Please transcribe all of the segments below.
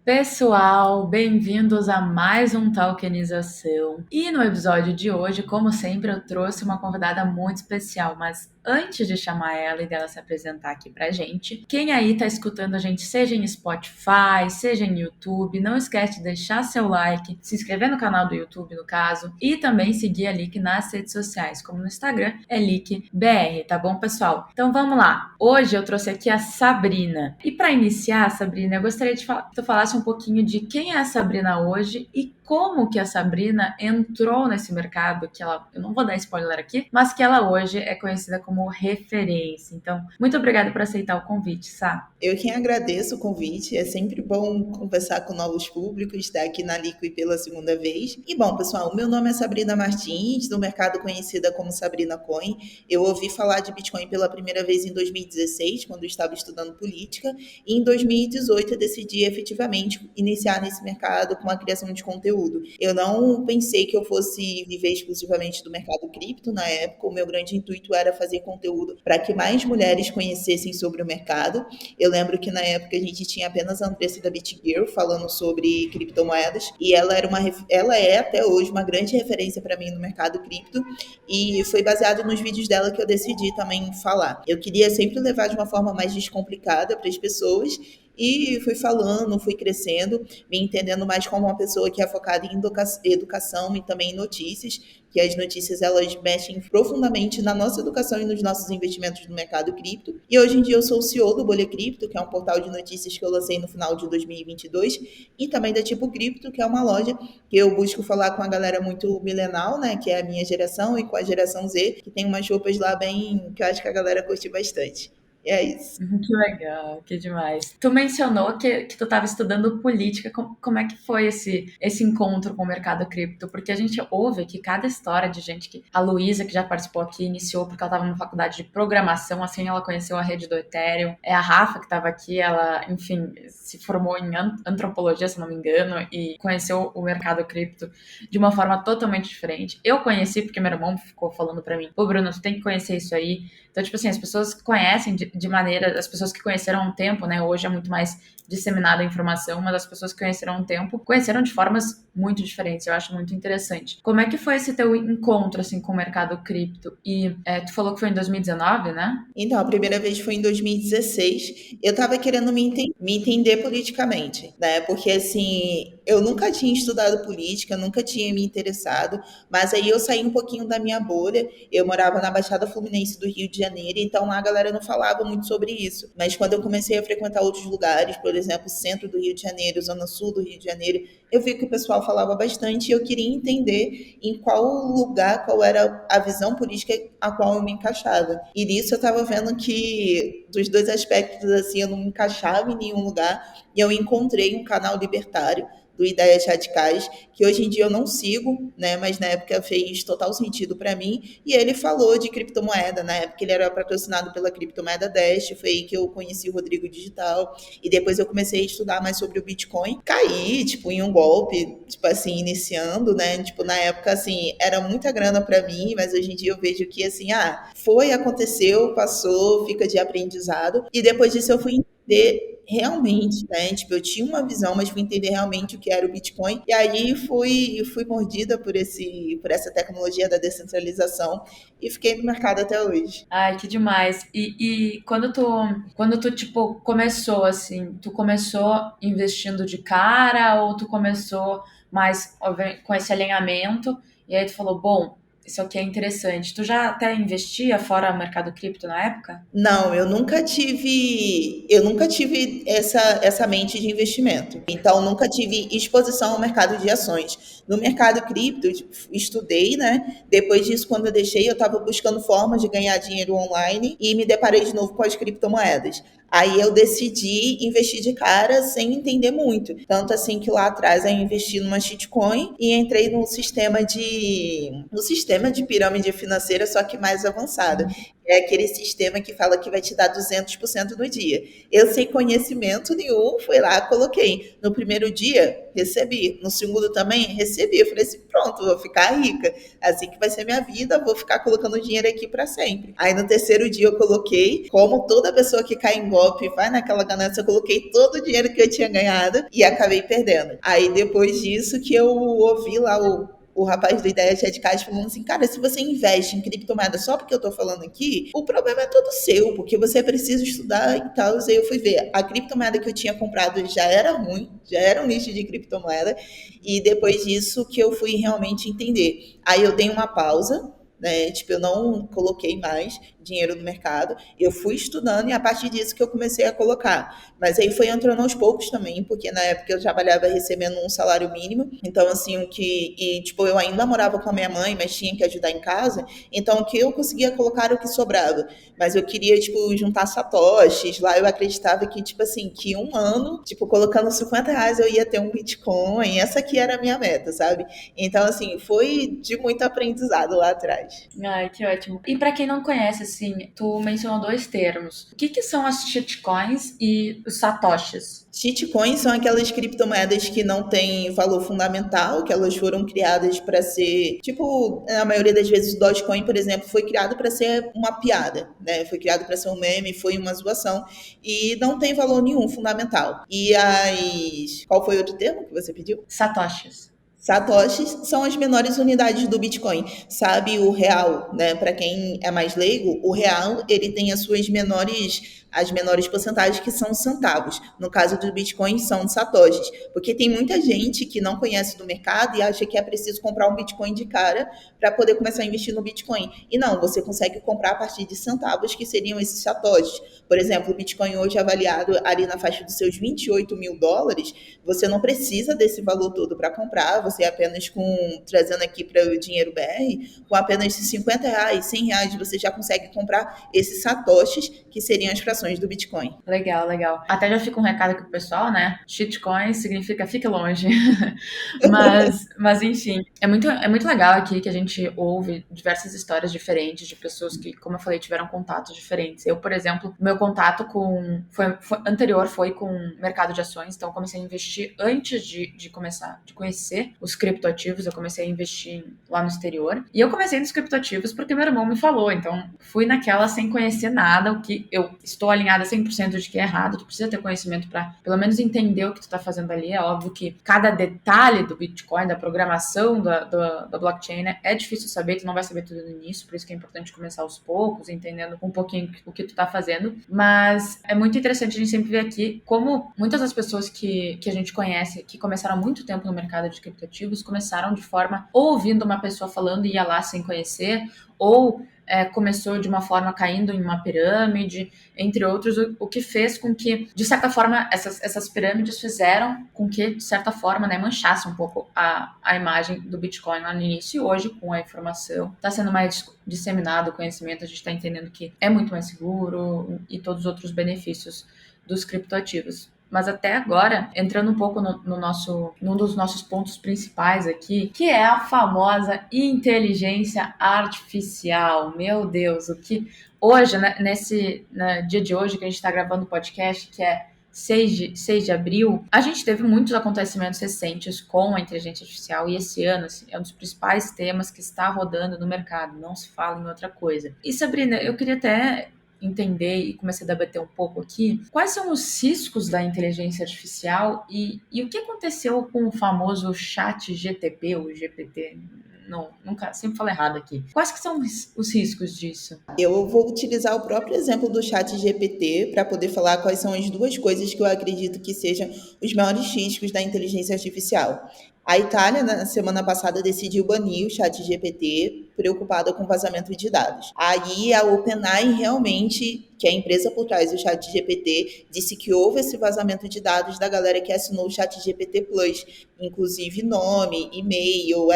Pessoal, bem-vindos a mais um Talkenização. E no episódio de hoje, como sempre, eu trouxe uma convidada muito especial, mas antes de chamar ela e dela se apresentar aqui pra gente, quem aí tá escutando a gente, seja em Spotify, seja em YouTube, não esquece de deixar seu like, se inscrever no canal do YouTube, no caso, e também seguir a Lick nas redes sociais, como no Instagram, é LickBR, tá bom, pessoal? Então vamos lá. Hoje eu trouxe aqui a Sabrina. E para iniciar, Sabrina, eu gostaria que tu falasse um pouquinho de quem é a Sabrina hoje e como que a Sabrina entrou nesse mercado, que ela, eu não vou dar spoiler aqui, mas que ela hoje é conhecida como referência. Então, muito obrigada por aceitar o convite, Sá. Eu quem agradeço o convite, é sempre bom conversar com novos públicos, estar aqui na Liquid pela segunda vez. E bom, pessoal, meu nome é Sabrina Martins, no mercado conhecida como Sabrina Coin. Eu ouvi falar de Bitcoin pela primeira vez em 2016, quando eu estava estudando política, e em 2018 eu decidi efetivamente iniciar nesse mercado com a criação de conteúdo. Eu não pensei que eu fosse viver exclusivamente do mercado cripto na época, o meu grande intuito era fazer conteúdo para que mais mulheres conhecessem sobre o mercado. Eu lembro que na época a gente tinha apenas a Andressa da BitGirl falando sobre criptomoedas e ela é até hoje uma grande referência para mim no mercado cripto e foi baseado nos vídeos dela que eu decidi também falar. Eu queria sempre levar de uma forma mais descomplicada para as pessoas e fui falando, fui crescendo, me entendendo mais como uma pessoa que é focada em educação e também em notícias, que as notícias elas mexem profundamente na nossa educação e nos nossos investimentos no mercado cripto. E hoje em dia eu sou o CEO do Bolha Cripto, que é um portal de notícias que eu lancei no final de 2022, e 22, e também da Tipo Cripto, que é uma loja que eu busco falar com a galera muito milenal, né, que é a minha geração, e com a geração Z, que tem umas roupas lá bem que eu acho que a galera curte bastante. E é isso. Que legal, que demais. Tu mencionou que tu estava estudando política. Como é que foi esse encontro com o mercado cripto? Porque a gente ouve que cada história de gente que... A Luísa, que já participou aqui, iniciou porque ela estava na faculdade de programação, assim ela conheceu a rede do Ethereum. É a Rafa que estava aqui, ela, enfim, se formou em antropologia, se não me engano, e conheceu o mercado cripto de uma forma totalmente diferente. Eu conheci porque meu irmão ficou falando para mim, pô, Bruno, tu tem que conhecer isso aí. Então, tipo assim, as pessoas conhecem de maneira, as pessoas que conheceram há um tempo, né? Hoje é muito mais disseminada a informação, mas as pessoas que conheceram há um tempo conheceram de formas muito diferentes. Eu acho muito interessante. Como é que foi esse teu encontro, assim, com o mercado cripto? E tu falou que foi em 2019, né? Então, a primeira vez foi em 2016. Eu estava querendo me entender politicamente, né? Porque, assim, eu nunca tinha estudado política, nunca tinha me interessado, mas aí eu saí um pouquinho da minha bolha. Eu morava na Baixada Fluminense do Rio de Janeiro, então lá a galera não falava muito sobre isso. Mas quando eu comecei a frequentar outros lugares, por exemplo, centro do Rio de Janeiro, zona sul do Rio de Janeiro, eu vi que o pessoal falava bastante e eu queria entender em qual lugar, qual era a visão política a qual eu me encaixava. E nisso eu estava vendo que dos dois aspectos assim eu não me encaixava em nenhum lugar e eu encontrei um canal libertário do Ideias Radicais, que hoje em dia eu não sigo, né, mas na época fez total sentido para mim, e ele falou de criptomoeda, na época ele era patrocinado pela criptomoeda Dash, foi aí que eu conheci o Rodrigo Digital, e depois eu comecei a estudar mais sobre o Bitcoin, caí, tipo, em um golpe, tipo assim, iniciando, né, tipo, na época, assim, era muita grana para mim, mas hoje em dia eu vejo que, assim, foi, aconteceu, passou, fica de aprendizado, e depois disso eu fui entender realmente, né? Tipo, eu tinha uma visão, mas fui entender realmente o que era o Bitcoin. E aí fui mordida por essa tecnologia da descentralização e fiquei no mercado até hoje. Ai, que demais. E quando tu, tipo, começou, assim, tu começou investindo de cara ou tu começou mais com esse alinhamento e aí tu falou, bom, isso aqui é interessante. Tu já até investia fora o mercado cripto na época? Não, eu nunca tive essa mente de investimento. Então, nunca tive exposição ao mercado de ações. No mercado cripto, estudei, né? Depois disso, quando eu deixei, eu estava buscando formas de ganhar dinheiro online e me deparei de novo com as criptomoedas. Aí eu decidi investir de cara sem entender muito. Tanto assim que lá atrás eu investi numa shitcoin e entrei no sistema de pirâmide financeira, só que mais avançada. É aquele sistema que fala que vai te dar 200% no dia. Eu, sem conhecimento nenhum, fui lá, coloquei. No primeiro dia, recebi. No segundo também, recebi. Eu falei assim, pronto, vou ficar rica. Assim que vai ser minha vida, vou ficar colocando dinheiro aqui para sempre. Aí no terceiro dia eu coloquei, como toda pessoa que cai em golpe vai naquela ganância, eu coloquei todo o dinheiro que eu tinha ganhado e acabei perdendo. Aí depois disso que eu ouvi lá o rapaz da Ideia de Cash falando assim, cara, se você investe em criptomoeda só porque eu tô falando aqui, o problema é todo seu, porque você precisa estudar e tal. Aí eu fui ver, a criptomoeda que eu tinha comprado já era ruim, já era um nicho de criptomoeda, e depois disso que eu fui realmente entender. Aí eu dei uma pausa, né? Tipo, eu não coloquei mais dinheiro no mercado. Eu fui estudando e a partir disso que eu comecei a colocar. Mas aí foi entrando aos poucos também, porque na época eu trabalhava recebendo um salário mínimo. Então, assim, tipo, eu ainda morava com a minha mãe, mas tinha que ajudar em casa. Então, o que eu conseguia colocar era o que sobrava. Mas eu queria, tipo, juntar satoshis. Lá eu acreditava que, tipo assim, que um ano, tipo, colocando R$ 50 eu ia ter um Bitcoin. Essa aqui era a minha meta, sabe? Então, assim, foi de muito aprendizado lá atrás. Ai, que ótimo. E pra quem não conhece, assim, tu mencionou dois termos. O que que são as shitcoins e os satoshis? Shitcoins são aquelas criptomoedas que não têm valor fundamental, que elas foram criadas para ser, tipo, a maioria das vezes o Dogecoin, por exemplo, foi criado para ser uma piada, né? Foi criado para ser um meme, foi uma zoação e não tem valor nenhum fundamental. E qual foi o outro termo que você pediu? Satoshis. Satoshis são as menores unidades do Bitcoin. Sabe o real, né? Para quem é mais leigo, o real ele tem as menores porcentagens que são centavos. No caso do Bitcoin são satoshis, porque tem muita gente que não conhece do mercado e acha que é preciso comprar um Bitcoin de cara para poder começar a investir no Bitcoin. E não, você consegue comprar a partir de centavos, que seriam esses satoshis. Por exemplo, o Bitcoin hoje avaliado ali na faixa dos seus US$ 28.000, você não precisa desse valor todo para comprar, você apenas trazendo aqui para o dinheiro BR, com apenas R$ 50, R$ 100, você já consegue comprar esses satoshis, que seriam as frações do Bitcoin. Legal, legal. Até já fica um recado aqui pro pessoal, né? Shitcoin significa fique longe. Mas enfim, é muito legal aqui que a gente ouve diversas histórias diferentes de pessoas que, como eu falei, tiveram contatos diferentes. Eu, por exemplo, meu contato anterior foi com o mercado de ações, então eu comecei a investir antes de começar, de conhecer os criptoativos, eu comecei a investir lá no exterior. E eu comecei nos criptoativos porque meu irmão me falou, então fui naquela sem conhecer nada, o que eu estou alinhada 100% de que é errado, tu precisa ter conhecimento para pelo menos entender o que tu tá fazendo ali. É óbvio que cada detalhe do Bitcoin, da programação da blockchain, né, é difícil saber, tu não vai saber tudo no início, por isso que é importante começar aos poucos, entendendo um pouquinho o que tu tá fazendo. Mas é muito interessante a gente sempre ver aqui como muitas das pessoas que a gente conhece, que começaram há muito tempo no mercado de criptoativos, começaram de forma ou ouvindo uma pessoa falando e ia lá sem conhecer, ou começou de uma forma caindo em uma pirâmide, entre outros, o que fez com que, de certa forma, essas pirâmides fizeram com que, de certa forma, né, manchasse um pouco a imagem do Bitcoin lá no início. E hoje, com a informação, está sendo mais disseminado o conhecimento, a gente está entendendo que é muito mais seguro e todos os outros benefícios dos criptoativos. Mas até agora, entrando um pouco num dos nossos pontos principais aqui, que é a famosa inteligência artificial. Meu Deus, o que hoje, né, no dia de hoje que a gente está gravando o podcast, que é 6 de abril, a gente teve muitos acontecimentos recentes com a inteligência artificial e esse ano assim, é um dos principais temas que está rodando no mercado, não se fala em outra coisa. E Sabrina, eu queria até entender e comecei a debater um pouco aqui, quais são os riscos da inteligência artificial e o que aconteceu com o famoso chat GTP ou GPT? Não, nunca, sempre falo errado aqui. Quais que são os riscos disso? Eu vou utilizar o próprio exemplo do chat GPT para poder falar quais são as duas coisas que eu acredito que sejam os maiores riscos da inteligência artificial. A Itália, na semana passada, decidiu banir o chat GPT, preocupada com vazamento de dados. Aí a OpenAI realmente, que é a empresa por trás do chat GPT, disse que houve esse vazamento de dados da galera que assinou o chat GPT Plus, inclusive nome, e-mail,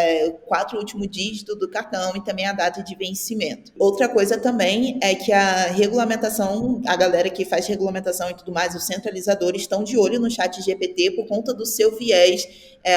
4 últimos dígitos do cartão e também a data de vencimento. Outra coisa também é que a regulamentação, a galera que faz regulamentação e tudo mais, os centralizadores estão de olho no chat GPT por conta do seu viés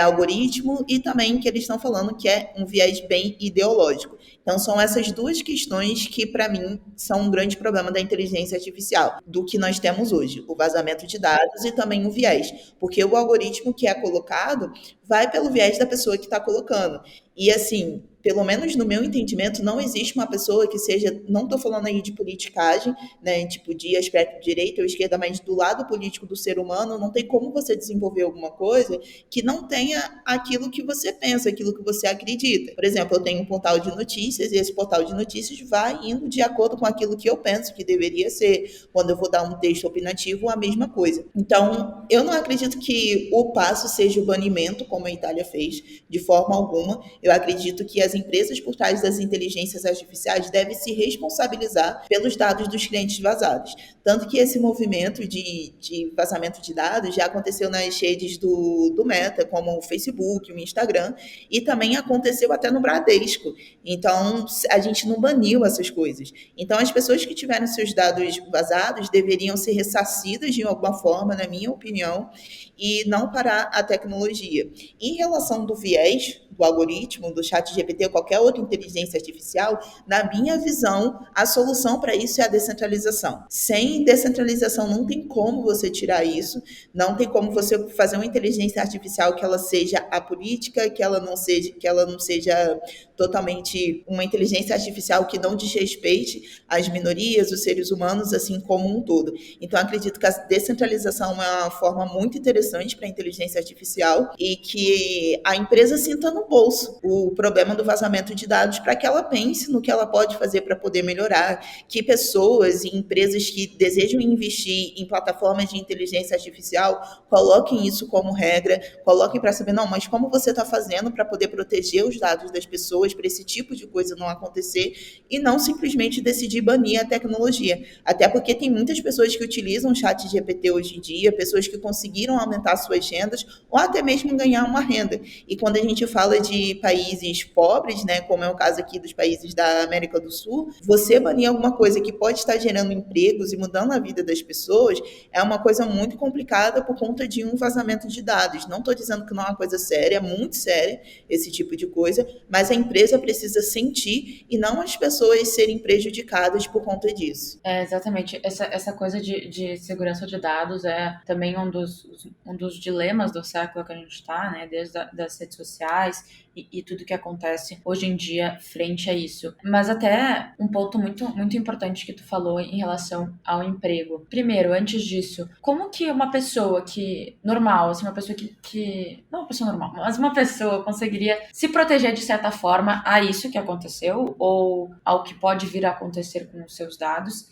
algoritmo e também que eles estão falando que é um viés bem ideológico. Então, são essas duas questões que, para mim, são um grande problema da inteligência artificial, do que nós temos hoje, o vazamento de dados e também o viés, porque o algoritmo que é colocado vai pelo viés da pessoa que está colocando. E assim, pelo menos no meu entendimento, não existe uma pessoa que seja, não estou falando aí de politicagem, né, tipo de aspecto de direita ou esquerda, mas do lado político do ser humano, não tem como você desenvolver alguma coisa que não tenha aquilo que você pensa, aquilo que você acredita. Por exemplo, eu tenho um portal de notícias e esse portal de notícias vai indo de acordo com aquilo que eu penso que deveria ser. Quando eu vou dar um texto opinativo, a mesma coisa. Então, eu não acredito que o passo seja o banimento, como a Itália fez, de forma alguma. Eu acredito que as empresas por trás das inteligências artificiais devem se responsabilizar pelos dados dos clientes vazados. Tanto que esse movimento de vazamento de dados já aconteceu nas redes do Meta, como o Facebook, o Instagram, e também aconteceu até no Bradesco. Então, a gente não baniu essas coisas. Então, as pessoas que tiveram seus dados vazados deveriam ser ressarcidas de alguma forma, na minha opinião, e não parar a tecnologia. Em relação do viés, do algoritmo, do chat GPT ou qualquer outra inteligência artificial, na minha visão, a solução para isso é a descentralização. Sem descentralização não tem como você tirar isso, não tem como você fazer uma inteligência artificial que ela seja apolítica, que ela não seja totalmente uma inteligência artificial que não desrespeite as minorias, os seres humanos, assim como um todo. Então, acredito que a descentralização é uma forma muito interessante para a inteligência artificial e que a empresa sinta no bolso o problema do vazamento de dados para que ela pense no que ela pode fazer para poder melhorar, que pessoas e empresas que desejam investir em plataformas de inteligência artificial coloquem isso como regra, coloquem para saber, não, mas como você está fazendo para poder proteger os dados das pessoas, para esse tipo de coisa não acontecer, e não simplesmente decidir banir a tecnologia. Até porque tem muitas pessoas que utilizam o chat GPT hoje em dia, pessoas que conseguiram aumentar suas rendas, ou até mesmo ganhar uma renda. E quando a gente fala de países pobres, né, como é o caso aqui dos países da América do Sul, você banir alguma coisa que pode estar gerando empregos e mudando a vida das pessoas é uma coisa muito complicada por conta de um vazamento de dados. Não estou dizendo que não é uma coisa séria, é muito séria esse tipo de coisa, mas a empresa precisa sentir e não as pessoas serem prejudicadas por conta disso. Exatamente. Essa coisa de segurança de dados é também um dos dilemas do século que a gente está, né? Desde das redes sociais e tudo que acontece hoje em dia frente a isso. Mas até um ponto muito importante que tu falou em relação ao emprego. Primeiro, antes disso, como que uma pessoa que normal, assim, uma pessoa que não uma pessoa normal, mas uma pessoa conseguiria se proteger de certa forma a isso que aconteceu ou ao que pode vir a acontecer com os seus dados?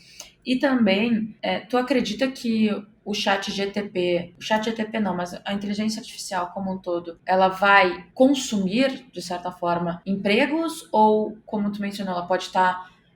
E também, tu acredita que o chat GTP não, mas a inteligência artificial como um todo, ela vai consumir, de certa forma, empregos ou, como tu mencionou,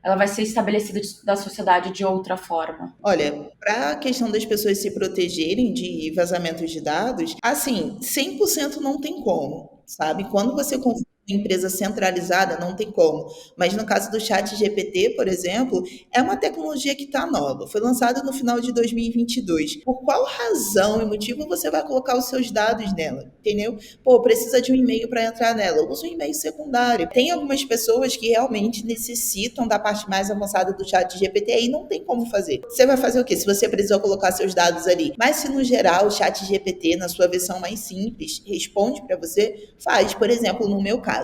ela vai ser estabelecida da sociedade de outra forma? Olha, para a questão das pessoas se protegerem de vazamentos de dados, assim, 100% não tem como, sabe? Quando você confia em empresa centralizada, não tem como. Mas no caso do chat GPT, por exemplo, é uma tecnologia que está nova. Foi lançada no final de 2022. Por qual razão e motivo você vai colocar os seus dados nela? Entendeu? Pô, precisa de um e-mail para entrar nela. Usa um e-mail secundário. Tem algumas pessoas que realmente necessitam da parte mais avançada do chat GPT e não tem como fazer. Você vai fazer o quê? Se você precisou colocar seus dados ali. Mas se no geral o chat GPT, na sua versão mais simples, responde para você, faz. Por exemplo, no meu caso,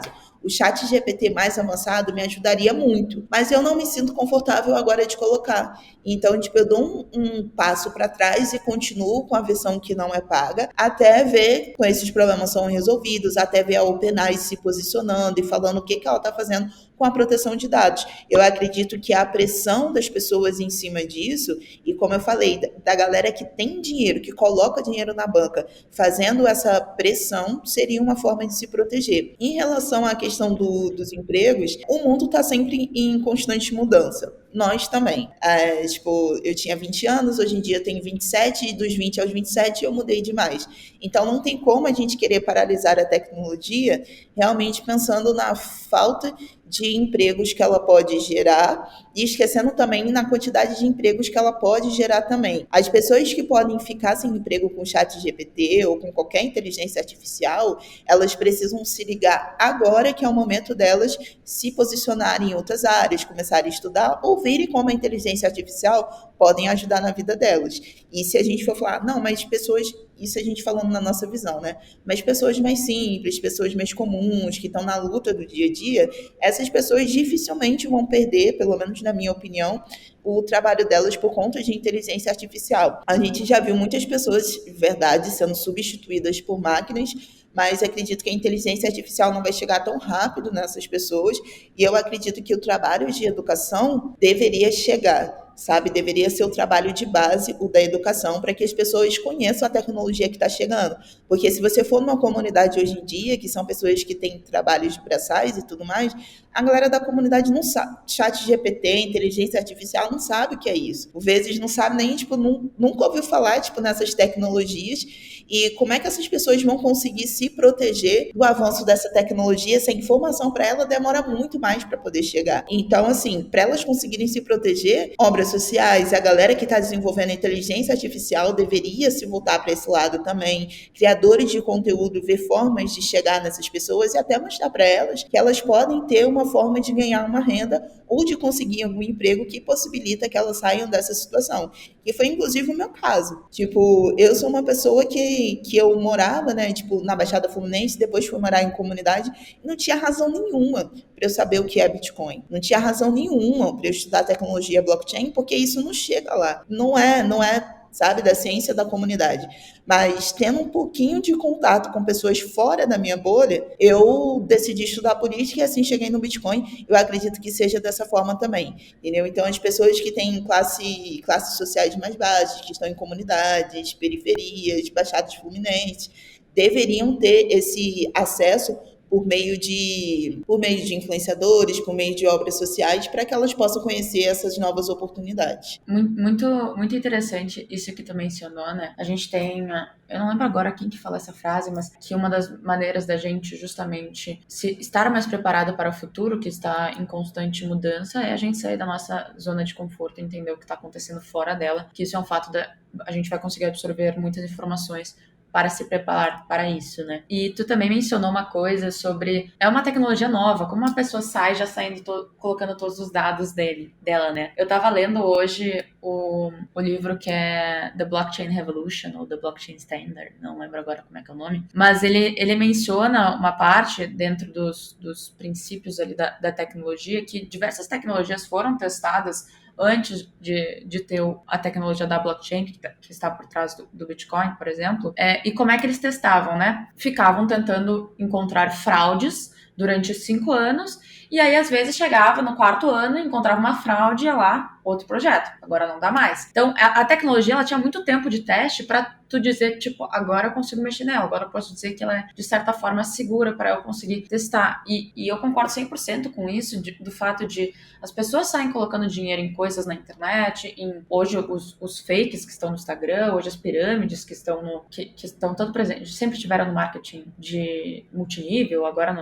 o chat GPT mais avançado me ajudaria muito, mas eu não me sinto confortável agora de colocar. Então, tipo, eu dou um passo para trás e continuo com a versão que não é paga, até ver com esses problemas são resolvidos, até ver a OpenAI se posicionando e falando o que ela está fazendo com a proteção de dados. Eu acredito que a pressão das pessoas em cima disso, e como eu falei, da galera que tem dinheiro, que coloca dinheiro na banca, fazendo essa pressão, seria uma forma de se proteger. Em relação à questão dos empregos, o mundo está sempre em constante mudança. nós também. Tipo, eu tinha 20 anos, hoje em dia eu tenho 27, e dos 20 aos 27 eu mudei demais. Então não tem como a gente querer paralisar a tecnologia realmente pensando na falta de empregos que ela pode gerar e esquecendo também na quantidade de empregos que ela pode gerar também. As pessoas que podem ficar sem emprego com o chat GPT ou com qualquer inteligência artificial, elas precisam se ligar agora que é o momento delas se posicionarem em outras áreas, começarem a estudar ou verem como a inteligência artificial podem ajudar na vida delas. E se a gente for falar, não, mas pessoas, isso a gente falando na nossa visão, né? Mas pessoas mais simples, pessoas mais comuns, que estão na luta do dia a dia, essas pessoas dificilmente vão perder, pelo menos na minha opinião, o trabalho delas por conta de inteligência artificial. A gente já viu muitas pessoas, verdade, sendo substituídas por máquinas, mas acredito que a inteligência artificial não vai chegar tão rápido nessas pessoas, e eu acredito que o trabalho de educação deveria chegar, sabe? Deveria ser o trabalho de base, o da educação, para que as pessoas conheçam a tecnologia que está chegando. Porque se você for numa comunidade hoje em dia, que são pessoas que têm trabalhos braçais e tudo mais, a galera da comunidade não sabe. Chat GPT, inteligência artificial, não sabe o que é isso. Às vezes não sabe nem, tipo, nunca ouviu falar, tipo, nessas tecnologias. E como é que essas pessoas vão conseguir se proteger do avanço dessa tecnologia? Essa informação para ela demora muito mais para poder chegar. Então, assim, para elas conseguirem se proteger, obras sociais, a galera que está desenvolvendo a inteligência artificial deveria se voltar para esse lado também. Criadores de conteúdo, ver formas de chegar nessas pessoas e até mostrar para elas que elas podem ter uma forma de ganhar uma renda ou de conseguir algum emprego que possibilita que elas saiam dessa situação. E foi inclusive o meu caso. Tipo, eu sou uma pessoa que eu morava, né, tipo, na Baixada Fluminense, depois fui morar em comunidade, e não tinha razão nenhuma para eu saber o que é Bitcoin. Não tinha razão nenhuma para eu estudar tecnologia blockchain, porque isso não chega lá. Não é, sabe, da ciência da comunidade. Mas tendo um pouquinho de contato com pessoas fora da minha bolha, eu decidi estudar política e assim cheguei no Bitcoin. Eu acredito que seja dessa forma também, entendeu? Então, as pessoas que têm classes sociais mais baixas, que estão em comunidades, periferias, baixadas fluminenses, deveriam ter esse acesso por meio de influenciadores, por meio de obras sociais, para que elas possam conhecer essas novas oportunidades. Muito, muito interessante isso que tu mencionou, né? A gente tem, eu não lembro agora quem que fala essa frase, mas que uma das maneiras da gente justamente estar mais preparado para o futuro, que está em constante mudança, é a gente sair da nossa zona de conforto e entender o que está acontecendo fora dela, que isso é um fato a gente vai conseguir absorver muitas informações para se preparar para isso, né? E tu também mencionou uma coisa sobre... É uma tecnologia nova, como uma pessoa sai já saindo, colocando todos os dados dela, né? Eu tava lendo hoje o livro que é The Blockchain Revolution, ou The Blockchain Standard, não lembro agora como é que é o nome, mas ele menciona uma parte dentro dos princípios ali da tecnologia, que diversas tecnologias foram testadas antes de ter a tecnologia da blockchain, que está por trás do Bitcoin, por exemplo, e como é que eles testavam, né? Ficavam tentando encontrar fraudes durante 5 anos, e aí às vezes chegava no 4º ano, encontrava uma fraude e ia lá, outro projeto. Agora não dá mais. Então, a tecnologia, ela tinha muito tempo de teste para tu dizer, tipo, agora eu consigo mexer nela, agora eu posso dizer que ela é, de certa forma, segura para eu conseguir testar. E eu concordo 100% com isso, do fato de as pessoas saem colocando dinheiro em coisas na internet, hoje os fakes que estão no Instagram, hoje as pirâmides que estão que estão tanto presentes, sempre estiveram no marketing de multinível, agora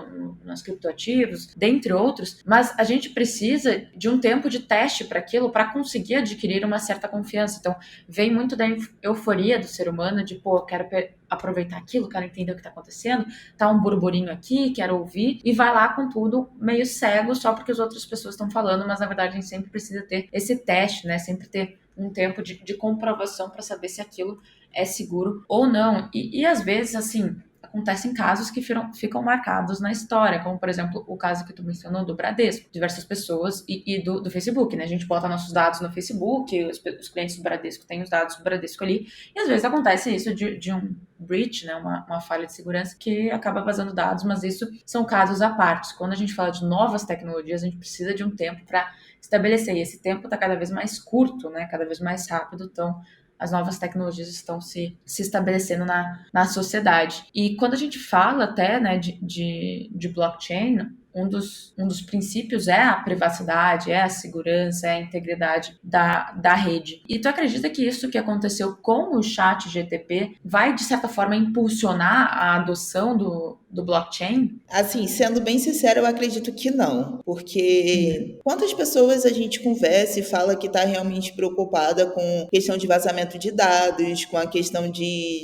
nos criptoativos, dentre outros, mas a gente precisa de um tempo de teste para aquilo, para conseguir adquirir uma certa confiança. Então, vem muito da euforia do ser humano, de, pô, eu quero aproveitar aquilo, quero entender o que tá acontecendo, tá um burburinho aqui, quero ouvir, e vai lá com tudo meio cego, só porque as outras pessoas estão falando, mas na verdade a gente sempre precisa ter esse teste, né, sempre ter um tempo de comprovação para saber se aquilo é seguro ou não, e às vezes, assim, acontecem casos que ficam marcados na história, como, por exemplo, o caso que tu mencionou do Bradesco, diversas pessoas, e do Facebook, né? A gente bota nossos dados no Facebook, os clientes do Bradesco têm os dados do Bradesco ali, e às vezes acontece isso de um breach, né? Uma falha de segurança que acaba vazando dados, mas isso são casos à parte. Quando a gente fala de novas tecnologias, a gente precisa de um tempo para estabelecer, e esse tempo está cada vez mais curto, né? Cada vez mais rápido, então as novas tecnologias estão se estabelecendo na sociedade. E quando a gente fala até, né, de blockchain, um dos princípios é a privacidade, é a segurança, é a integridade da rede. E tu acredita que isso que aconteceu com o chat GTP vai, de certa forma, impulsionar a adoção do blockchain? Assim, sendo bem sincero, eu acredito que não, porque quantas pessoas a gente conversa e fala que está realmente preocupada com questão de vazamento de dados, com a questão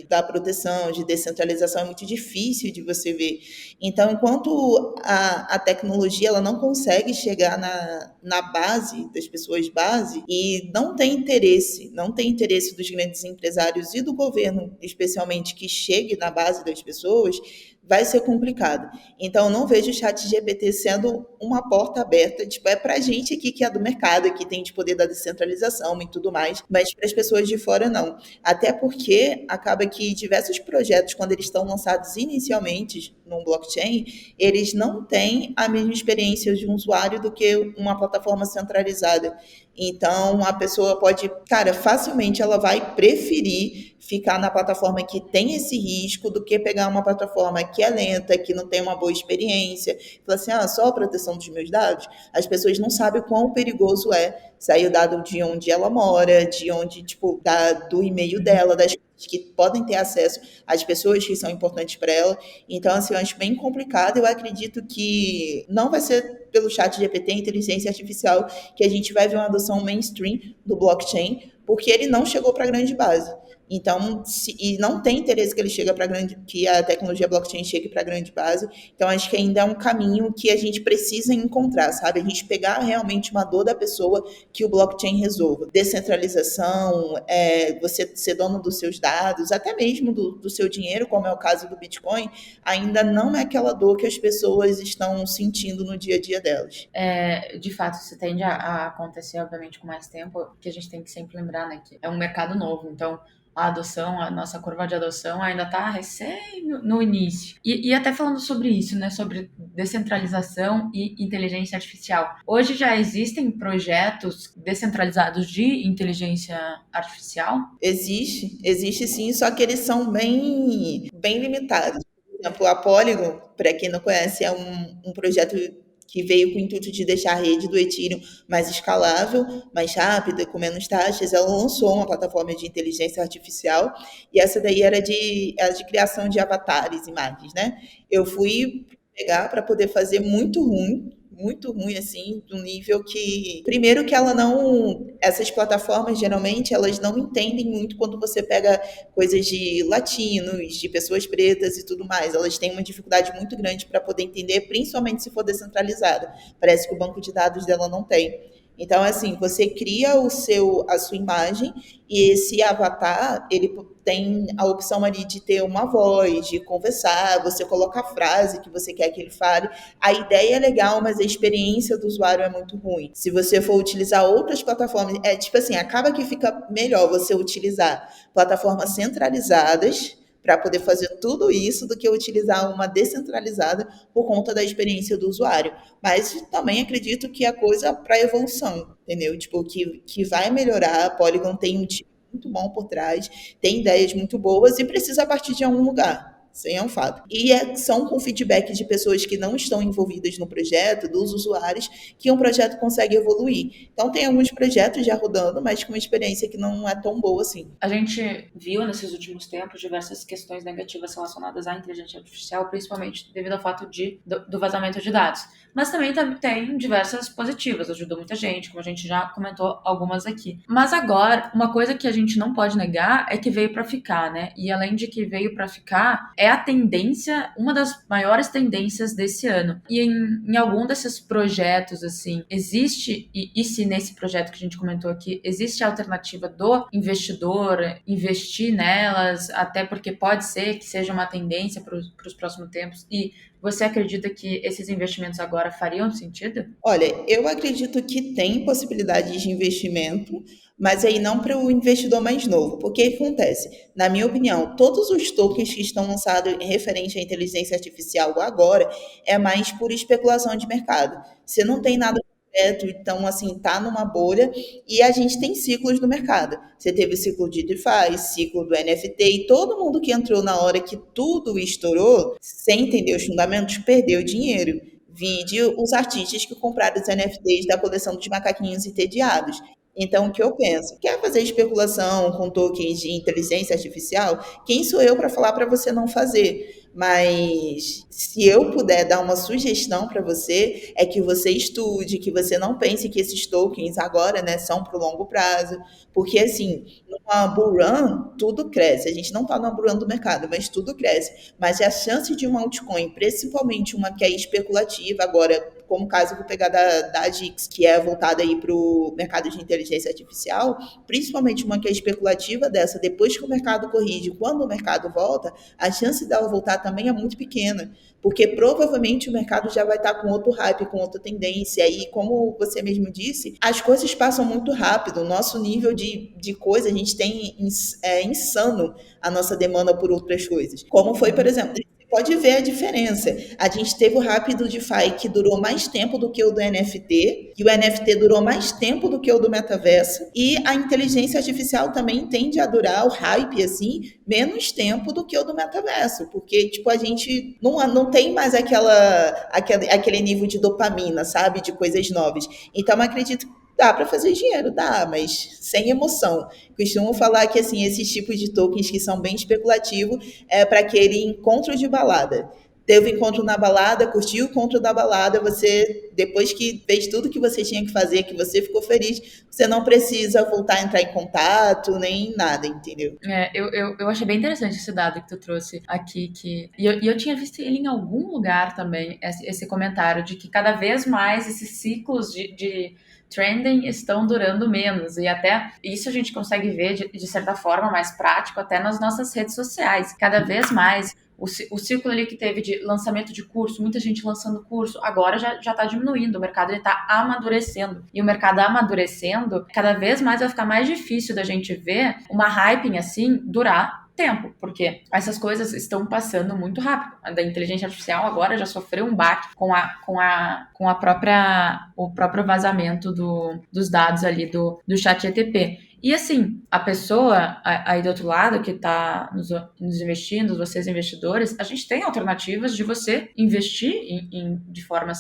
da proteção, de descentralização, é muito difícil de você ver. Então, enquanto a tecnologia ela não consegue chegar na base das pessoas base e não tem interesse dos grandes empresários e do governo, especialmente, que chegue na base das pessoas, vai ser complicado. Então, eu não vejo o chat GPT sendo uma porta aberta, tipo, é pra gente aqui que é do mercado, que tem de poder da descentralização e tudo mais, mas para as pessoas de fora, não. Até porque acaba que diversos projetos, quando eles estão lançados inicialmente num blockchain, eles não têm a mesma experiência de um usuário do que uma plataforma centralizada. Então, a pessoa pode, cara, facilmente ela vai preferir ficar na plataforma que tem esse risco do que pegar uma plataforma que é lenta, que não tem uma boa experiência. Fala assim, só a proteção dos meus dados. As pessoas não sabem quão perigoso é sair o dado de onde ela mora, de onde, tipo, do e-mail dela, das coisas que podem ter acesso às pessoas que são importantes para ela. Então, assim, eu acho bem complicado. Eu acredito que não vai ser pelo chat GPT, inteligência artificial, que a gente vai ver uma adoção mainstream do blockchain, porque ele não chegou para a grande base. Então, e não tem interesse que ele chegue para que a tecnologia blockchain chegue para a grande base. Então, acho que ainda é um caminho que a gente precisa encontrar, sabe? A gente pegar realmente uma dor da pessoa que o blockchain resolva. Descentralização, você ser dono dos seus dados, até mesmo do seu dinheiro, como é o caso do Bitcoin, ainda não é aquela dor que as pessoas estão sentindo no dia a dia delas. De fato, isso tende a acontecer, obviamente, com mais tempo, que a gente tem que sempre lembrar, né, que é um mercado novo, então a adoção, a nossa curva de adoção ainda está recém no início. E até falando sobre isso, né, sobre descentralização e inteligência artificial. Hoje já existem projetos descentralizados de inteligência artificial? Existe sim, só que eles são bem limitados. Por exemplo, a Polygon, para quem não conhece, é um projeto que veio com o intuito de deixar a rede do Ethereum mais escalável, mais rápida, com menos taxas. Ela lançou uma plataforma de inteligência artificial e essa daí era de criação de avatares, imagens, né? Eu fui pegar para poder fazer muito ruim, assim, de um nível que... Primeiro que ela não... Essas plataformas, geralmente, elas não entendem muito quando você pega coisas de latinos, de pessoas pretas e tudo mais. Elas têm uma dificuldade muito grande para poder entender, principalmente se for descentralizada. Parece que o banco de dados dela não tem. Então, assim, você cria a sua imagem e esse avatar, ele tem a opção ali de ter uma voz, de conversar, você coloca a frase que você quer que ele fale. A ideia é legal, mas a experiência do usuário é muito ruim. Se você for utilizar outras plataformas, tipo assim, acaba que fica melhor você utilizar plataformas centralizadas para poder fazer tudo isso do que utilizar uma descentralizada por conta da experiência do usuário. Mas também acredito que a coisa para evolução, entendeu? Tipo, que vai melhorar. A Polygon tem um time muito bom por trás, tem ideias muito boas e precisa partir de algum lugar. Isso aí é um fato. E são com feedback de pessoas que não estão envolvidas no projeto, dos usuários, que um projeto consegue evoluir. Então, tem alguns projetos já rodando, mas com uma experiência que não é tão boa assim. A gente viu nesses últimos tempos diversas questões negativas relacionadas à inteligência artificial, principalmente devido ao fato do vazamento de dados. Mas também tem diversas positivas, ajudou muita gente, como a gente já comentou algumas aqui. Mas agora, uma coisa que a gente não pode negar é que veio para ficar, né? E além de que veio para ficar, é a tendência, uma das maiores tendências desse ano. E em algum desses projetos, assim, existe, e se nesse projeto que a gente comentou aqui, existe a alternativa do investidor investir nelas, até porque pode ser que seja uma tendência para os próximos tempos, e você acredita que esses investimentos agora fariam sentido? Olha, eu acredito que tem possibilidade de investimento, mas aí não para o investidor mais novo. Porque o que acontece? Na minha opinião, todos os tokens que estão lançados em referente à inteligência artificial agora é mais por especulação de mercado. Você não tem nada concreto, então assim, tá numa bolha e a gente tem ciclos do mercado. Você teve o ciclo de DeFi, ciclo do NFT e todo mundo que entrou na hora que tudo estourou, sem entender os fundamentos, perdeu dinheiro. Vide os artistas que compraram os NFTs da coleção dos macaquinhos entediados. Então, o que eu penso? Quer fazer especulação com tokens de inteligência artificial? Quem sou eu para falar para você não fazer? Mas se eu puder dar uma sugestão para você, é que você estude, que você não pense que esses tokens agora, né, são para o longo prazo, porque assim, numa bull run, tudo cresce. A gente não está numa bull run do mercado, mas tudo cresce. Mas a chance de uma altcoin, principalmente uma que é especulativa, agora, como o caso, eu vou pegar da Agix, que é voltada aí para o mercado de inteligência artificial, principalmente uma que é especulativa dessa, depois que o mercado corrige, quando o mercado volta, a chance dela voltar também é muito pequena, porque provavelmente o mercado já vai estar com outro hype, com outra tendência, e como você mesmo disse, as coisas passam muito rápido, o nosso nível de coisa, a gente tem insano a nossa demanda por outras coisas, como foi, por exemplo, pode ver a diferença. A gente teve o Rap do DeFi que durou mais tempo do que o do NFT, e o NFT durou mais tempo do que o do metaverso, e a inteligência artificial também tende a durar o hype, assim, menos tempo do que o do metaverso, porque, tipo, a gente não tem mais aquele nível de dopamina, sabe, de coisas novas. Então, eu acredito que dá para fazer dinheiro, dá, mas sem emoção. Costumo falar que assim, esses tipos de tokens que são bem especulativos é para aquele encontro de balada. Teve encontro na balada, curtiu o encontro da balada, você, depois que fez tudo que você tinha que fazer, que você ficou feliz, você não precisa voltar a entrar em contato, nem nada, entendeu? Eu achei bem interessante esse dado que tu trouxe aqui, e eu tinha visto ele em algum lugar também, esse comentário de que cada vez mais esses ciclos de trending estão durando menos, e até isso a gente consegue ver de certa forma mais prático até nas nossas redes sociais. Cada vez mais o ciclo ali que teve de lançamento de curso, muita gente lançando curso, agora já está diminuindo, o mercado está amadurecendo. E o mercado amadurecendo, cada vez mais vai ficar mais difícil da gente ver uma hyping assim durar tempo, porque essas coisas estão passando muito rápido. A da inteligência artificial agora já sofreu um baque com o próprio vazamento dos dados ali do chat GTP. E assim, a pessoa aí do outro lado que está nos investindo, vocês investidores, a gente tem alternativas de você investir de forma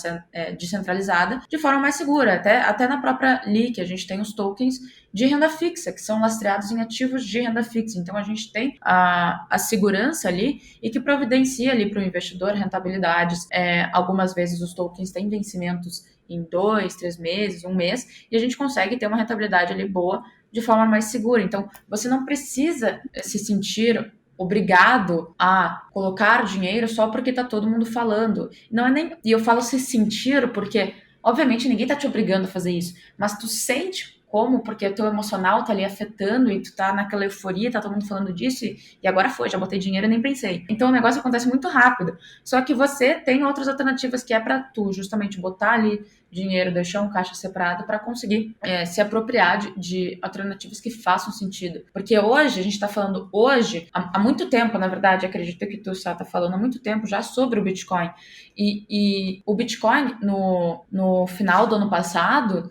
descentralizada, de forma mais segura. Até na própria LEAK, a gente tem os tokens de renda fixa, que são lastreados em ativos de renda fixa. Então, a gente tem a segurança ali e que providencia ali para o investidor rentabilidades. Algumas vezes os tokens têm vencimentos em 2, 3 meses, um mês, e a gente consegue ter uma rentabilidade ali boa de forma mais segura. Então, você não precisa se sentir obrigado a colocar dinheiro só porque tá todo mundo falando. Não é nem, e eu falo se sentir porque obviamente ninguém tá te obrigando a fazer isso, mas tu sente como, porque o teu emocional tá ali afetando e tu tá naquela euforia, tá todo mundo falando disso e agora foi, já botei dinheiro e nem pensei. Então o negócio acontece muito rápido. Só que você tem outras alternativas que é para tu justamente botar ali dinheiro, deixar um caixa separado para conseguir se apropriar de alternativas que façam sentido. Porque hoje, a gente está falando hoje, há muito tempo, na verdade, acredito que tu está falando há muito tempo já sobre o Bitcoin. E o Bitcoin, no final do ano passado,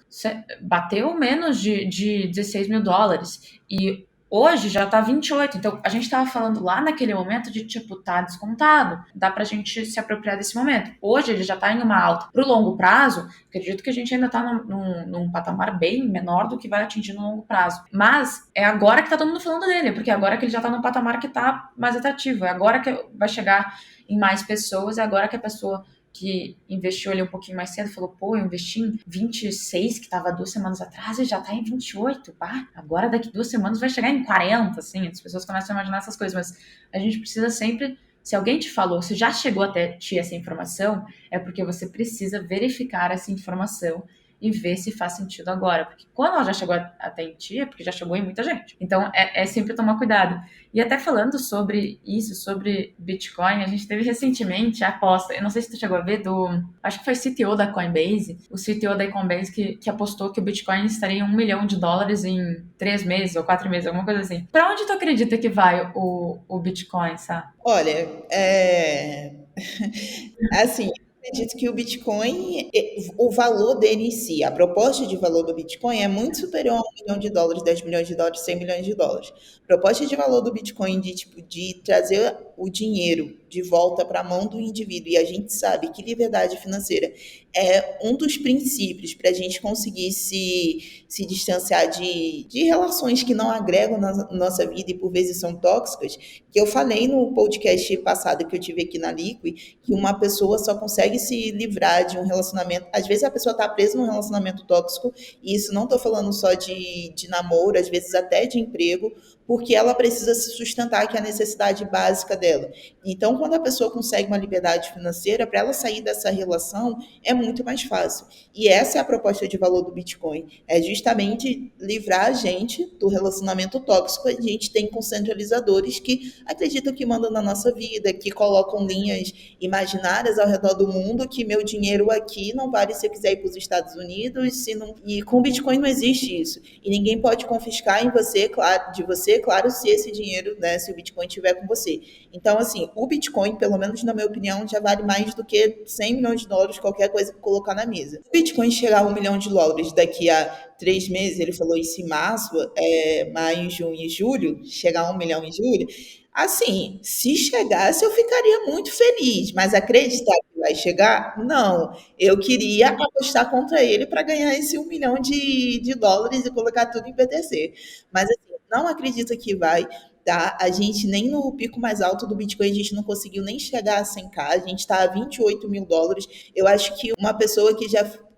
bateu menos de 16 mil dólares. E hoje já tá 28, então a gente tava falando lá naquele momento de tipo, tá descontado, dá pra gente se apropriar desse momento. Hoje ele já tá em uma alta. Pro longo prazo, acredito que a gente ainda tá num patamar bem menor do que vai atingir no longo prazo. Mas é agora que tá todo mundo falando dele, porque agora que ele já tá num patamar que tá mais atrativo, é agora que vai chegar em mais pessoas, é agora que a pessoa que investiu ali um pouquinho mais cedo, falou, pô, eu investi em 26, que estava 2 semanas atrás, e já tá em 28, pá, agora daqui 2 semanas vai chegar em 40, assim, as pessoas começam a imaginar essas coisas, mas a gente precisa sempre, se alguém te falou, se já chegou até ti essa informação, é porque você precisa verificar essa informação e ver se faz sentido agora, porque quando ela já chegou até em ti, é porque já chegou em muita gente. Então, é sempre tomar cuidado. E até falando sobre isso, sobre Bitcoin, a gente teve recentemente a aposta, eu não sei se tu chegou a ver, acho que foi CTO da Coinbase, o CTO da Coinbase que apostou que o Bitcoin estaria em $1 milhão em 3 meses ou 4 meses, alguma coisa assim. Pra onde tu acredita que vai o Bitcoin, sabe? Olha, assim, eu acredito que o Bitcoin, o valor dele em si, a proposta de valor do Bitcoin é muito superior a US$ 1 milhão, US$ 10 milhões, US$ 100 milhões. A proposta de valor do Bitcoin de, tipo, de trazer o dinheiro de volta para a mão do indivíduo, e a gente sabe que liberdade financeira é um dos princípios para a gente conseguir se distanciar de relações que não agregam na nossa vida e por vezes são tóxicas, que eu falei no podcast passado que eu tive aqui na Liquid, que uma pessoa só consegue se livrar de um relacionamento, às vezes a pessoa está presa num relacionamento tóxico, e isso não estou falando só de namoro, às vezes até de emprego, porque ela precisa se sustentar, que é a necessidade básica dela. Então, quando a pessoa consegue uma liberdade financeira, para ela sair dessa relação, é muito mais fácil. E essa é a proposta de valor do Bitcoin, é justamente livrar a gente do relacionamento tóxico. A gente tem concentralizadores que acreditam que mandam na nossa vida, que colocam linhas imaginárias ao redor do mundo, que meu dinheiro aqui não vale se eu quiser ir para os Estados Unidos, se não... E com Bitcoin não existe isso. E ninguém pode confiscar em você, claro, de você, claro, se esse dinheiro, né, se o Bitcoin estiver com você. Então, assim, o Bitcoin, pelo menos na minha opinião, já vale mais do que 100 milhões de dólares, qualquer coisa que colocar na mesa. O Bitcoin chegar a 1 milhão de dólares daqui a 3 meses, ele falou isso em março, maio, junho e julho, chegar a 1 milhão em julho, assim, se chegasse eu ficaria muito feliz, mas acreditar que vai chegar? Não. Eu queria apostar contra ele para ganhar esse 1 milhão de dólares e colocar tudo em BTC. Mas assim, não acredito que vai. Tá? A gente nem no pico mais alto do Bitcoin, a gente não conseguiu nem chegar a 100k, a gente está a 28 mil dólares. Eu acho que uma pessoa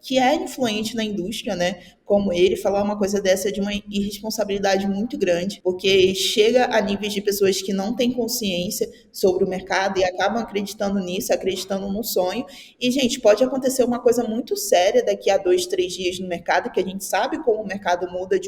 que é influente na indústria, né, como ele, falar uma coisa dessa é de uma irresponsabilidade muito grande, porque chega a níveis de pessoas que não têm consciência sobre o mercado e acabam acreditando nisso, acreditando no sonho. E, gente, pode acontecer uma coisa muito séria daqui a 2, 3 dias no mercado, que a gente sabe como o mercado muda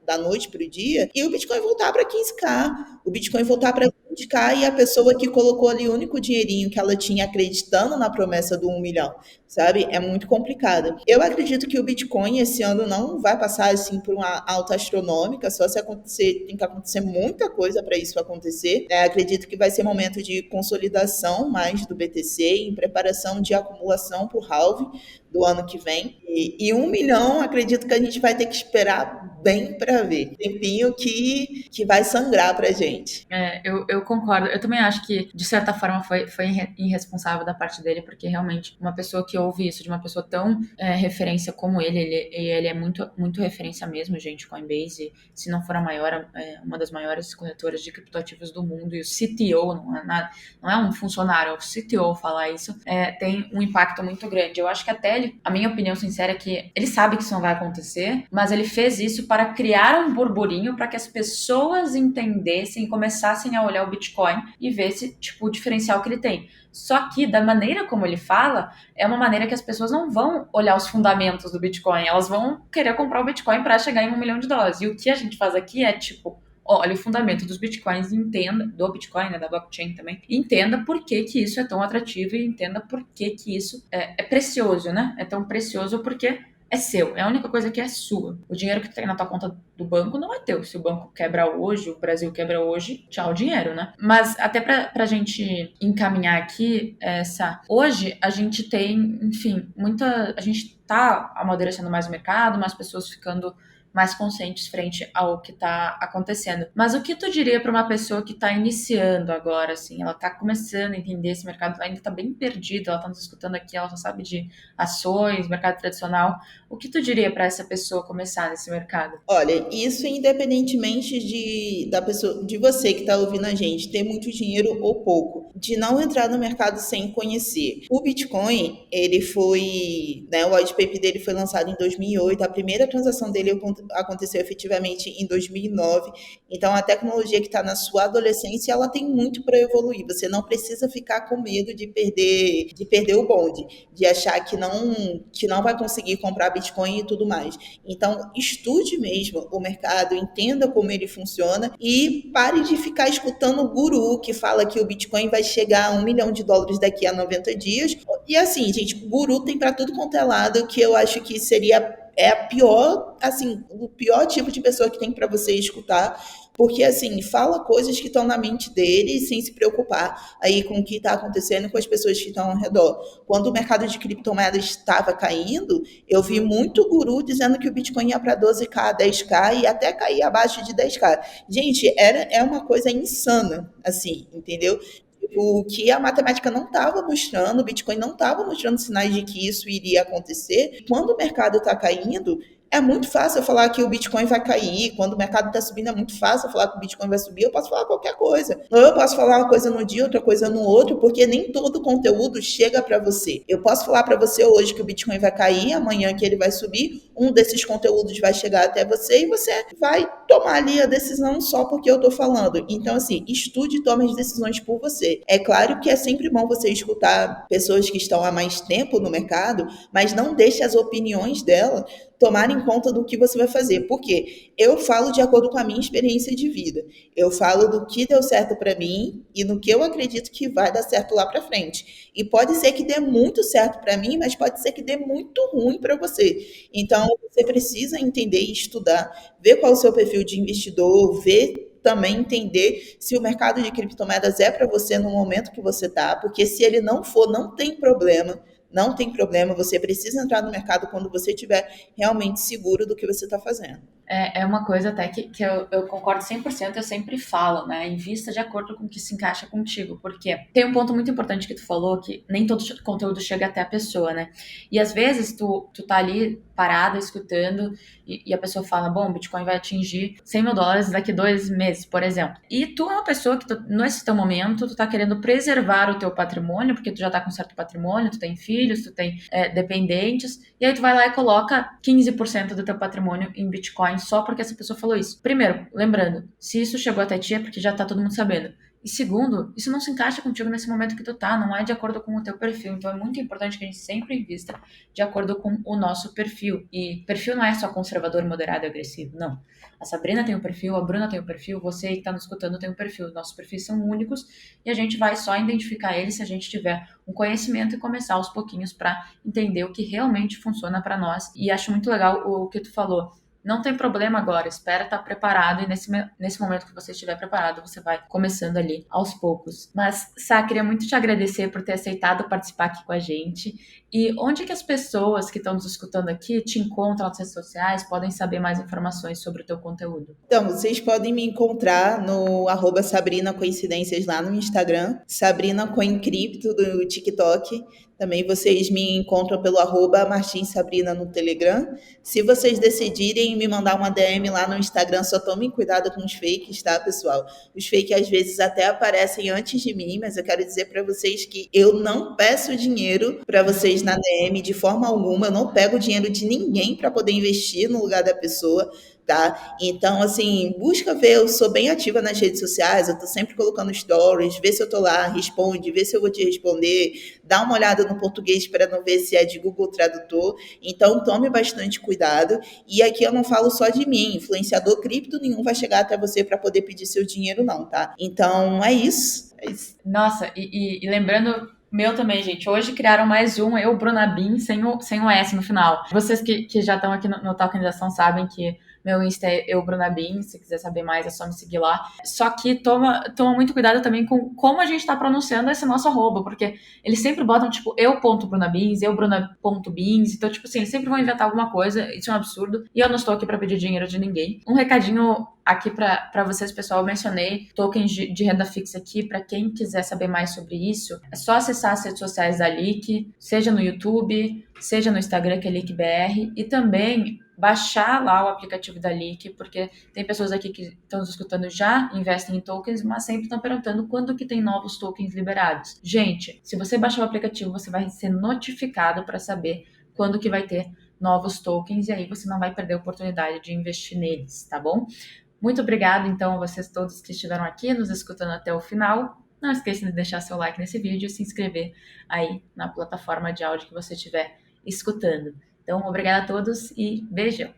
da noite para o dia, e o Bitcoin voltar para 15k, o Bitcoin voltar para 20k, e a pessoa que colocou ali o único dinheirinho que ela tinha acreditando na promessa do 1 milhão, sabe? É muito complicado. Eu acredito que o Bitcoin esse ano não vai passar assim por uma alta astronômica, só se acontecer, tem que acontecer muita coisa para isso acontecer. Acredito que vai ser momento de consolidação mais do BTC, em preparação de acumulação para o halving do ano que vem. E 1 milhão, acredito que a gente vai ter que esperar bem para ver. Tempinho que vai sangrar pra gente. Eu concordo. Eu também acho que, de certa forma, foi irresponsável da parte dele, porque realmente uma pessoa que ouve isso de uma pessoa tão referência como ele é muito, muito referência mesmo, gente. Coinbase, se não for a maior, uma das maiores corretoras de criptoativos do mundo, e o CTO, não é um funcionário, é o CTO falar isso, tem um impacto muito grande. Eu acho que até ele, a minha opinião sincera é que ele sabe que isso não vai acontecer, mas ele fez isso para criar um burburinho para que as pessoas entendessem e começassem a olhar o Bitcoin e ver esse tipo, o diferencial que ele tem. Só que, da maneira como ele fala, é uma maneira que as pessoas não vão olhar os fundamentos do Bitcoin, elas vão querer comprar o Bitcoin para chegar em 1 milhão de dólares. E o que a gente faz aqui é tipo, olha o fundamento dos Bitcoins, entenda, do Bitcoin, né, da blockchain também, entenda por que isso é tão atrativo e entenda por que isso é precioso, né? É tão precioso porque é seu, é a única coisa que é sua. O dinheiro que tem na tua conta do banco não é teu. Se o banco quebra hoje, o Brasil quebra hoje, tchau dinheiro, né? Mas até pra gente encaminhar aqui, hoje a gente tem, enfim, a gente tá amadurecendo mais o mercado, mais pessoas ficando mais conscientes frente ao que tá acontecendo. Mas o que tu diria para uma pessoa que tá iniciando agora, assim, ela tá começando a entender esse mercado, ainda tá bem perdida, ela tá nos escutando aqui, ela só sabe de ações, mercado tradicional. O que tu diria para essa pessoa começar nesse mercado? Olha, isso independentemente da pessoa, de você que está ouvindo a gente, ter muito dinheiro ou pouco, de não entrar no mercado sem conhecer. O Bitcoin, ele foi, né, o white paper dele foi lançado em 2008, a primeira transação dele aconteceu efetivamente em 2009. Então, a tecnologia que está na sua adolescência, ela tem muito para evoluir. Você não precisa ficar com medo de perder o bonde, de achar que não vai conseguir comprar Bitcoin e tudo mais. Então, estude mesmo o mercado, entenda como ele funciona e pare de ficar escutando o guru que fala que o Bitcoin vai chegar a 1 milhão de dólares daqui a 90 dias. E assim, gente, guru tem para tudo quanto é lado, que eu acho que seria a pior, assim, o pior tipo de pessoa que tem para você escutar, porque assim, fala coisas que estão na mente dele sem se preocupar aí com o que está acontecendo com as pessoas que estão ao redor. Quando o mercado de criptomoedas estava caindo, eu vi muito guru dizendo que o Bitcoin ia para 12k, 10k e até cair abaixo de 10k. Gente, é uma coisa insana, assim, entendeu? o que a matemática não estava mostrando, o Bitcoin não estava mostrando sinais de que isso iria acontecer. Quando o mercado está caindo, é muito fácil eu falar que o Bitcoin vai cair. Quando o mercado está subindo, é muito fácil eu falar que o Bitcoin vai subir. Eu posso falar qualquer coisa. Ou eu posso falar uma coisa no dia, outra coisa no outro, porque nem todo conteúdo chega para você. Eu posso falar para você hoje que o Bitcoin vai cair, amanhã que ele vai subir. Um desses conteúdos vai chegar até você e você vai tomar ali a decisão só porque eu estou falando. Então, assim, estude e tome as decisões por você. É claro que é sempre bom você escutar pessoas que estão há mais tempo no mercado, mas não deixe as opiniões dela tomar em conta do que você vai fazer. Por quê? Eu falo de acordo com a minha experiência de vida. Eu falo do que deu certo para mim e no que eu acredito que vai dar certo lá para frente. E pode ser que dê muito certo para mim, mas pode ser que dê muito ruim para você. Então, você precisa entender e estudar, ver qual é o seu perfil de investidor, ver também entender se o mercado de criptomoedas é para você no momento que você está, porque se ele não for, não tem problema. Não tem problema, você precisa entrar no mercado quando você estiver realmente seguro do que você está fazendo. É uma coisa até que eu concordo 100%, eu sempre falo, né? Invista de acordo com o que se encaixa contigo, porque tem um ponto muito importante que tu falou, que nem todo conteúdo chega até a pessoa, né? E às vezes tu tá ali parada, escutando, e a pessoa fala, bom, o Bitcoin vai atingir $100.000 daqui 2 meses, por exemplo. E tu é uma pessoa que, nesse teu momento, tu tá querendo preservar o teu patrimônio, porque tu já tá com certo patrimônio, tu tem filhos, tu tem dependentes, e aí tu vai lá e coloca 15% do teu patrimônio em Bitcoin só porque essa pessoa falou isso. Primeiro, lembrando, se isso chegou até ti é porque já tá todo mundo sabendo. E segundo, isso não se encaixa contigo nesse momento que tu tá, não é de acordo com o teu perfil. Então é muito importante que a gente sempre invista de acordo com o nosso perfil. E perfil não é só conservador, moderado e agressivo, não. A Sabrina tem um perfil, a Bruna tem um perfil, você que tá nos escutando tem um perfil. Nossos perfis são únicos e a gente vai só identificar eles se a gente tiver um conhecimento e começar aos pouquinhos para entender o que realmente funciona para nós. E acho muito legal o que tu falou. Não tem problema agora, espera estar preparado e nesse momento que você estiver preparado, você vai começando ali aos poucos. Mas, Sá, queria muito te agradecer por ter aceitado participar aqui com a gente. E onde que as pessoas que estão nos escutando aqui te encontram nas redes sociais, podem saber mais informações sobre o teu conteúdo? Então, vocês podem me encontrar no @Sabrina Coincidências lá no Instagram, Sabrina Coincripto do TikTok. Também vocês me encontram pelo @MartinsSabrina no Telegram. Se vocês decidirem me mandar uma DM lá no Instagram, só tomem cuidado com os fakes, tá, pessoal? Os fakes às vezes até aparecem antes de mim, mas eu quero dizer para vocês que eu não peço dinheiro para vocês na DM de forma alguma. Eu não pego dinheiro de ninguém para poder investir no lugar da pessoa. Tá? Então, assim, busca ver, eu sou bem ativa nas redes sociais, eu tô sempre colocando stories, vê se eu tô lá, responde, vê se eu vou te responder, dá uma olhada no português para não ver se é de Google Tradutor, então tome bastante cuidado, e aqui eu não falo só de mim, influenciador cripto nenhum vai chegar até você para poder pedir seu dinheiro não, tá? Então, é isso. Nossa, e lembrando, meu também, gente. Hoje criaram mais um, eu, Bruna Bin, sem o S no final. Vocês que já estão aqui no Tokenização sabem que meu Insta é eu, Bruna Bin. Se quiser saber mais, é só me seguir lá. Só que toma muito cuidado também com como a gente tá pronunciando esse nosso arroba, porque eles sempre botam, tipo, eu.brunabins, eu, Bruna.bins. Então, tipo assim, eles sempre vão inventar alguma coisa. Isso é um absurdo. E eu não estou aqui pra pedir dinheiro de ninguém. Um recadinho aqui para vocês, pessoal, eu mencionei tokens de renda fixa aqui. Para quem quiser saber mais sobre isso, é só acessar as redes sociais da Lick, seja no YouTube, seja no Instagram, que é LickBR, e também baixar lá o aplicativo da Lick, porque tem pessoas aqui que estão nos escutando já investem em tokens, mas sempre estão perguntando quando que tem novos tokens liberados. Gente, se você baixar o aplicativo, você vai ser notificado para saber quando que vai ter novos tokens, e aí você não vai perder a oportunidade de investir neles, tá bom? Muito obrigada, então, a vocês todos que estiveram aqui nos escutando até o final. Não esqueça de deixar seu like nesse vídeo e se inscrever aí na plataforma de áudio que você estiver escutando. Então, obrigada a todos e beijão!